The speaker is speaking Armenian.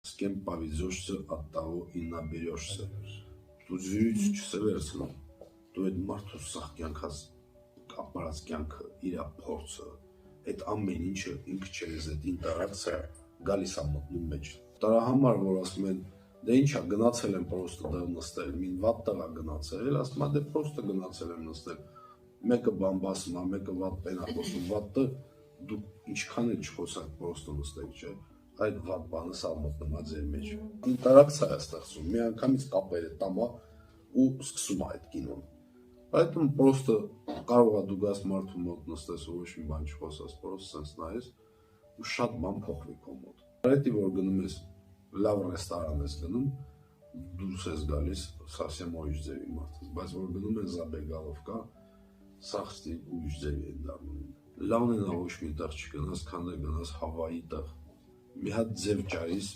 С кем повезешься, от того и наберешься. Դու զրույց չսվերցնում, դու այդ մարդու սաղ կյանքած ապարած կյանքը, իր փորձը, այդ ամեն ինչը ինքը չերես այդ ինտերակցիա գալիս է մտնում մեջ։ Դրա համար որ ասում են, դե ինչա գնացել եմ պրոստը դա նստել, մին վատ տղա գնացել, ասում է դե պրոստը գնացել եմ նստել։ Մեկը բան ասում է, մեկը վատ բան է խոսում, վատը դու ինչքան էլ չխոսակ պրոստը նստել, չէ՞։ Այդ վատ բանը սա մտնում է ձեր մեջ։ Ինտերակցիա է ստեղծում, մի անգամից կապերը տամա ու սկսում է այդ կինոն։ Поэтому просто կարող է դու գաս մարդու մոտ նստես ու ոչ մի բան չխոսես, просто sense նայես ու շատ բան փոխվի քո մոտ։ Այդ որ գնում ես լավ ռեստորան ես գնում, դուրս ես գալիս совсем ուրիշ ձևի մարդ ես, բայց որ գնում ես Забегаловка, սախստի ուրիշ ձևի են դառնում։ Լավն է նա ոչ մի տեղ չգնաս, քան գնաս Հավայի տեղ։ Մի հատ ձև ճարիս